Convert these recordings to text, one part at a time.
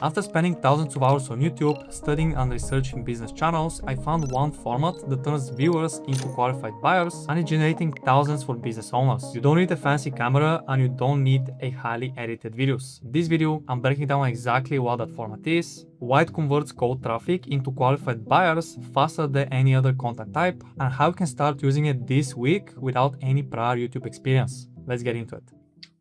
After spending thousands of hours on YouTube, studying and researching business channels, I found one format that turns viewers into qualified buyers and is generating thousands for business owners. You don't need a fancy camera and you don't need a highly edited videos. In this video, I'm breaking down exactly what that format is, why it converts cold traffic into qualified buyers faster than any other content type, and how you can start using it this week without any prior YouTube experience. Let's get into it.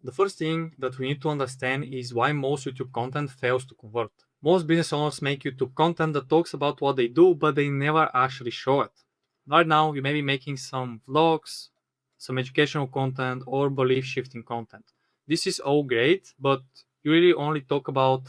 The first thing that we need to understand is why most YouTube content fails to convert. Most business owners make YouTube content that talks about what they do, but they never actually show it. Right now, you may be making some vlogs, some educational content, or belief shifting content. This is all great, but you really only talk about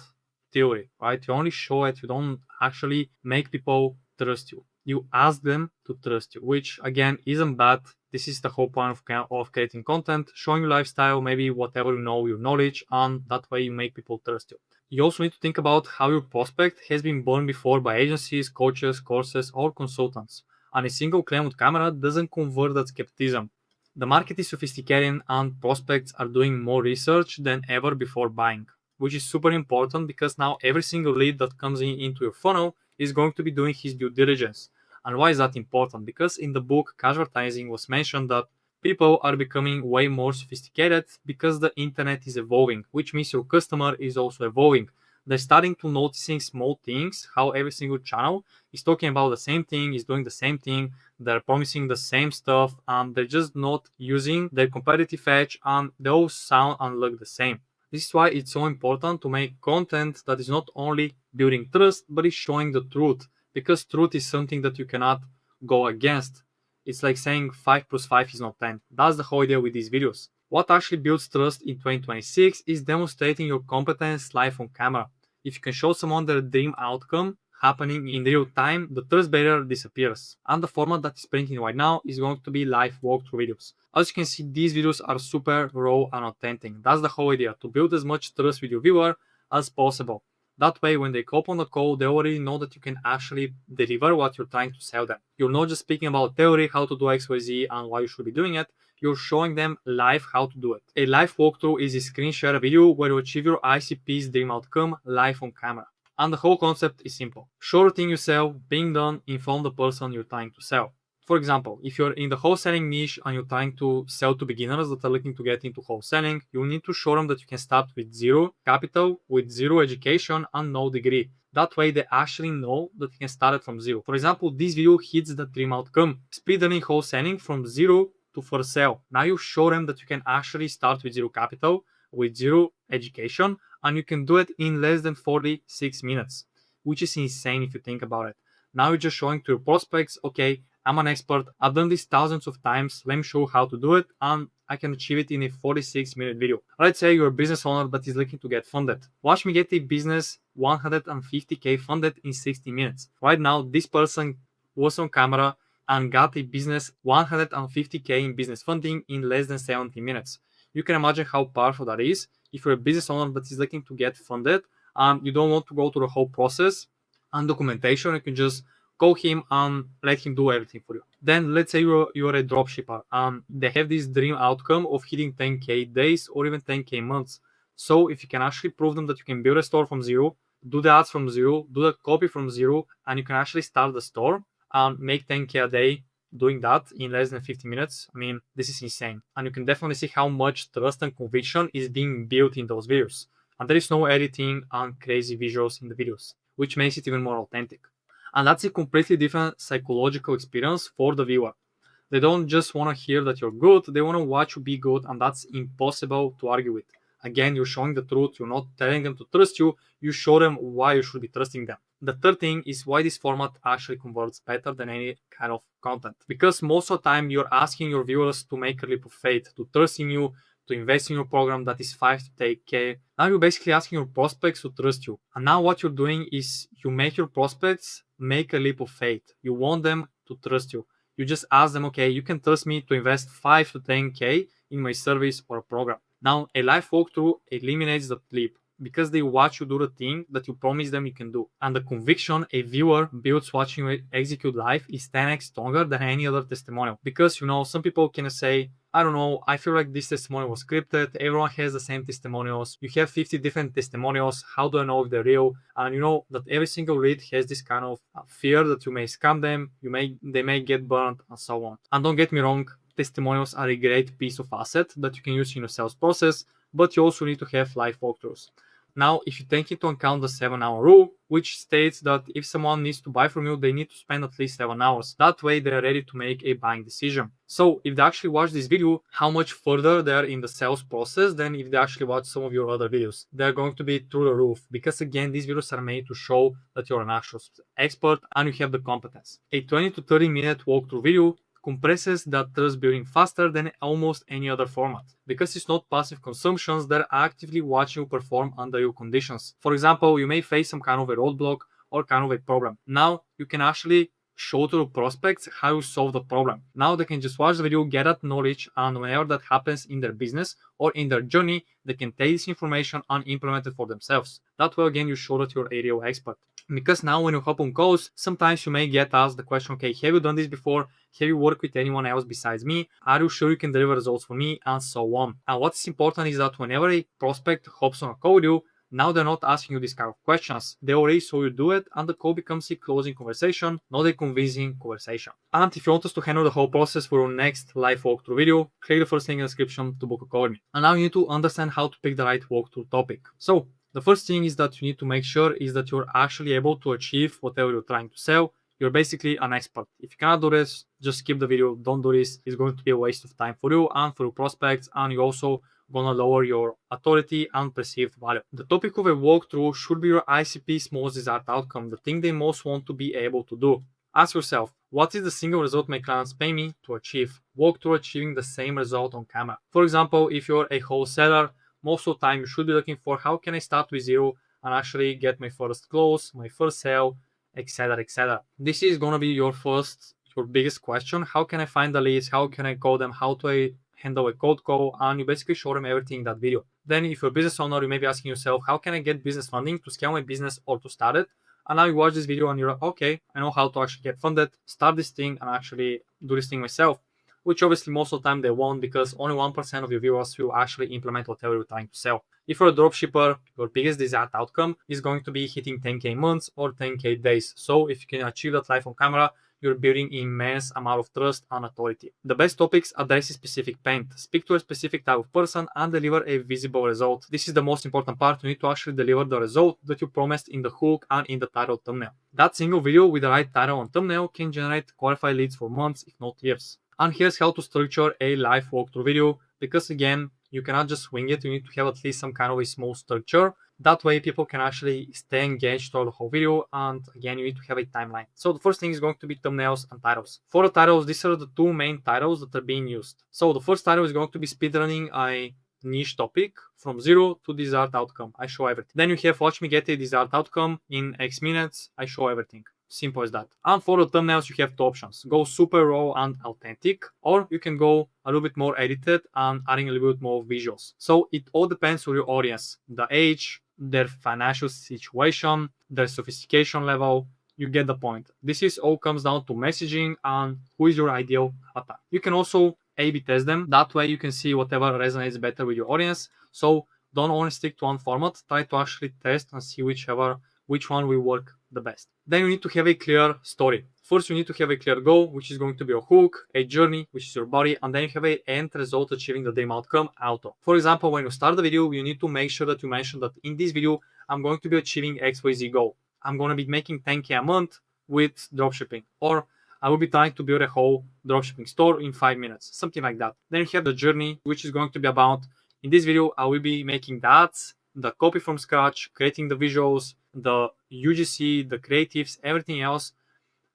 theory, right? You only show it, you don't actually make people trust you. You ask them to trust you, which again isn't bad. This is the whole point of creating content, showing your lifestyle, maybe whatever you know, your knowledge, and that way you make people trust you. You also need to think about how your prospect has been born before by agencies, coaches, courses, or consultants. And a single claim on camera doesn't convert that skepticism. The market is sophisticated and prospects are doing more research than ever before buying, which is super important because now every single lead that comes into your funnel is going to be doing his due diligence. And why is that important? Because in the book Casualtizing was mentioned that people are becoming way more sophisticated because the internet is evolving, which means your customer is also evolving. They're starting to noticing small things, how every single channel is talking about the same thing, is doing the same thing, they're promising the same stuff, and they're just not using their competitive edge, and they all sound and look the same. This is why it's so important to make content that is not only building trust, but is showing the truth, because truth is something that you cannot go against. It's like saying 5 plus 5 is not 10. That's the whole idea with these videos. What actually builds trust in 2026 is demonstrating your competence live on camera. If you can show someone their dream outcome happening in real time, the trust barrier disappears. And the format that is printing right now is going to be live walkthrough videos. As you can see, these videos are super raw and authentic. That's the whole idea, to build as much trust with your viewer as possible. That way, when they hop on the call, they already know that you can actually deliver what you're trying to sell them. You're not just speaking about theory, how to do XYZ and why you should be doing it. You're showing them live how to do it. A live walkthrough is a screen share video where you achieve your ICP's dream outcome live on camera. And the whole concept is simple. Show the thing you sell being done in front of the person you're trying to sell. For example, if you're in the wholesaling niche and you're trying to sell to beginners that are looking to get into wholesaling, you need to show them that you can start with zero capital, with zero education, and no degree. That way, they actually know that you can start it from zero. For example, this video hits the dream outcome. Speed learning wholesaling from zero to first sale. Now you show them that you can actually start with zero capital, with zero education, and you can do it in less than 46 minutes, which is insane if you think about it. Now you're just showing to your prospects, okay, I'm an expert, I've done this thousands of times, let me show how to do it, and I can achieve it in a 46-minute video. Let's say you're a business owner that is looking to get funded. Watch me get a business 150k funded in 60 minutes. Right now, this person was on camera and got a business 150k in business funding in less than 70 minutes. You can imagine how powerful that is. If you're a business owner that is looking to get funded and you don't want to go through the whole process and documentation, you can just call him and let him do everything for you. Then let's say you're a dropshipper and they have this dream outcome of hitting 10k days or even 10k months. So if you can actually prove them that you can build a store from zero, do the ads from zero, do the copy from zero, and you can actually start the store and make 10k a day doing that in less than 50 minutes, I mean, this is insane. And you can definitely see how much trust and conviction is being built in those videos. And there is no editing and crazy visuals in the videos, which makes it even more authentic. And that's a completely different psychological experience for the viewer. They don't just want to hear that you're good, they want to watch you be good, and that's impossible to argue with. Again, you're showing the truth, you're not telling them to trust you, you show them why you should be trusting them. The third thing is why this format actually converts better than any kind of content. Because most of the time you're asking your viewers to make a leap of faith, to trust in you, to invest in your program that is 5 to 10k. Now you're basically asking your prospects to trust you. And now what you're doing is you make your prospects make a leap of faith. You want them to trust you. You just ask them, okay, you can trust me to invest 5 to 10k in my service or program. Now a live walkthrough eliminates that leap because they watch you do the thing that you promise them you can do. And the conviction a viewer builds watching you execute live is 10x stronger than any other testimonial. Because, some people can say, I don't know, I feel like this testimonial was scripted. Everyone has the same testimonials. You have 50 different testimonials. How do I know if they're real? And you know that every single lead has this kind of fear that you may scam them, they may get burned, and so on. And don't get me wrong, testimonials are a great piece of asset that you can use in your sales process, but you also need to have live walkthroughs. Now, if you take into account the 7-hour rule, which states that if someone needs to buy from you, they need to spend at least 7 hours. That way, they're ready to make a buying decision. So, if they actually watch this video, how much further they're in the sales process than if they actually watch some of your other videos? They're going to be through the roof, because again, these videos are made to show that you're an actual expert and you have the competence. A 20 to 30 minute walkthrough video compresses that trust building faster than almost any other format, because it's not passive consumptions, they're actively watching you perform under your conditions. For example, you may face some kind of a roadblock or kind of a problem. Now you can actually show to the prospects how you solve the problem. Now they can just watch the video, get that knowledge, and whenever that happens in their business or in their journey, they can take this information and implement it for themselves. That way again, you show that you're a real expert. Because now when you hop on calls, sometimes you may get asked the question, okay, have you done this before? Have you worked with anyone else besides me? Are you sure you can deliver results for me? And so on. And what's important is that whenever a prospect hops on a call with you, now they're not asking you these kind of questions. They already saw you do it, and the call becomes a closing conversation, not a convincing conversation. And if you want us to handle the whole process for your next live walkthrough video, click the first link in the description to book a call with me. And now you need to understand how to pick the right walkthrough topic. So the first thing is that you need to make sure is that you're actually able to achieve whatever you're trying to sell. You're basically an expert. If you cannot do this, just skip the video. Don't do this. It's going to be a waste of time for you and for your prospects, and you also gonna lower your authority and perceived value. The topic of a walkthrough should be your ICP's most desired outcome, the thing they most want to be able to do. Ask yourself, what is the single result my clients pay me to achieve? Walk through achieving the same result on camera. For example, if you're a wholesaler, most of the time you should be looking for how can I start with zero and actually get my first close, my first sale, etc, etc. This is gonna be your biggest question. How can I find the leads? How can I call them? How do I handle a cold call? And you basically show them everything in that video. Then if you're a business owner, you may be asking yourself, how can I get business funding to scale my business or to start it? And now you watch this video and you're like, okay, I know how to actually get funded, start this thing and actually do this thing myself. Which obviously most of the time they won't, because only 1% of your viewers will actually implement whatever you're trying to sell. If you're a dropshipper, your biggest desired outcome is going to be hitting 10K months or 10K days. So if you can achieve that live on camera, you're building immense amount of trust and authority. The best topics address a specific pain. Speak to a specific type of person and deliver a visible result. This is the most important part. You need to actually deliver the result that you promised in the hook and in the title thumbnail. That single video with the right title and thumbnail can generate qualified leads for months, if not years. And here's how to structure a live walkthrough video, because again, you cannot just wing it. You need to have at least some kind of a small structure. That way people can actually stay engaged throughout the whole video, and again you need to have a timeline. So the first thing is going to be thumbnails and titles. For the titles, these are the two main titles that are being used. So the first title is going to be speedrunning a niche topic from zero to desired outcome. I show everything. Then you have watch me get a desired outcome in X minutes. I show everything. Simple as that. And for the thumbnails, you have two options. Go super raw and authentic, or you can go a little bit more edited and adding a little bit more visuals. So it all depends on your audience, the age, their financial situation, their sophistication level. You get the point. This is all comes down to messaging and who is your ideal avatar. You can also A/B test them. That way you can see whatever resonates better with your audience. So don't only stick to one format. Try to actually test and see which one will work the best. Then you need to have a clear story. First, you need to have a clear goal, which is going to be a hook, a journey, which is your body, and then you have an end result achieving the dream outcome, auto. For example, when you start the video, you need to make sure that you mention that in this video, I'm going to be achieving XYZ goal. I'm going to be making 10K a month with dropshipping, or I will be trying to build a whole dropshipping store in 5 minutes, something like that. Then you have the journey, which is going to be about, in this video, I will be making the ads, the copy from scratch, creating the visuals, the UGC, the creatives, everything else.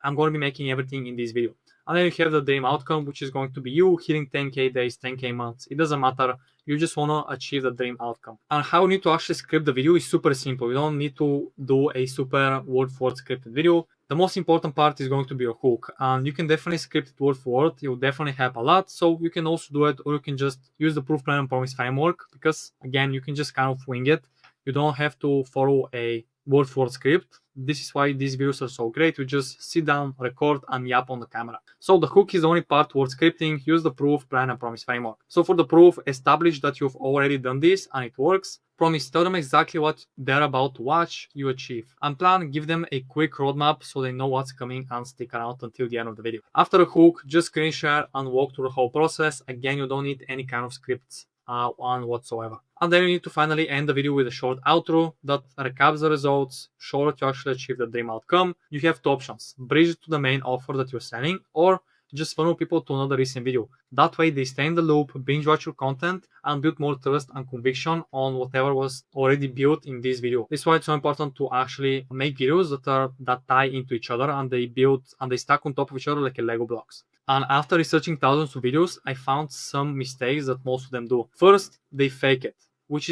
I'm going to be making everything in this video. And then you have the dream outcome, which is going to be you hitting 10K days, 10K months. It doesn't matter. You just want to achieve the dream outcome. And how you need to actually script the video is super simple. You don't need to do a super word-for-word scripted video. The most important part is going to be your hook. And you can definitely script it word for word. It will definitely help a lot. So you can also do it, or you can just use the proof, plan, and promise framework, because again, you can just kind of wing it. You don't have to follow a word-for-word script. This is why these videos are so great. You just sit down, record, and yap on the camera. So the hook is the only part worth scripting. Use the proof, plan, and promise framework. So for the proof, establish that you've already done this and it works. Promise, tell them exactly what they're about to watch, you achieve. And plan, give them a quick roadmap so they know what's coming and stick around until the end of the video. After the hook, just screen share and walk through the whole process. Again, you don't need any kind of scripts on whatsoever. And then you need to finally end the video with a short outro that recaps the results, show that you actually achieved the dream outcome. You have two options: bridge to the main offer that you're selling, or just funnel people to another recent video. That way they stay in the loop, binge watch your content, and build more trust and conviction on whatever was already built in this video. This is why it's so important to actually make videos that tie into each other and they build and they stack on top of each other like a Lego blocks. And after researching thousands of videos, I found some mistakes that most of them do. First, they fake it, which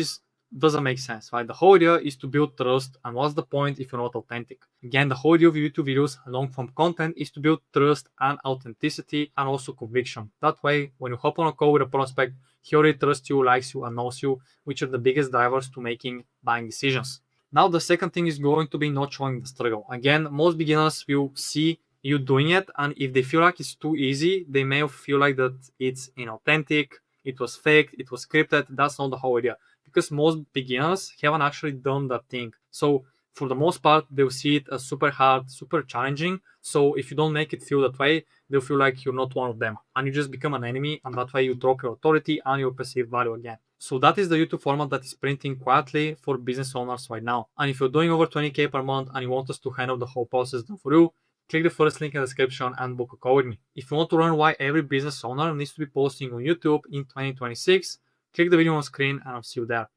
doesn't make sense, right? The whole idea is to build trust, and what's the point if you're not authentic? Again, the whole idea of YouTube videos, long form content, is to build trust and authenticity and also conviction. That way, when you hop on a call with a prospect, he already trusts you, likes you, and knows you, which are the biggest drivers to making buying decisions. Now, the second thing is going to be not showing the struggle. Again, most beginners will see you doing it, and if they feel like it's too easy, they may feel like that it's inauthentic, it was fake, it was scripted. That's not the whole idea, because most beginners haven't actually done that thing. So for the most part, they'll see it as super hard, super challenging. So if you don't make it feel that way, they'll feel like you're not one of them, and you just become an enemy, and that way you drop your authority and your perceived value again. So that is the YouTube format that is printing quietly for business owners right now. And if you're doing over 20K per month and you want us to handle the whole process done for you, click the first link in the description and book a call with me. If you want to learn why every business owner needs to be posting on YouTube in 2026, click the video on screen and I'll see you there.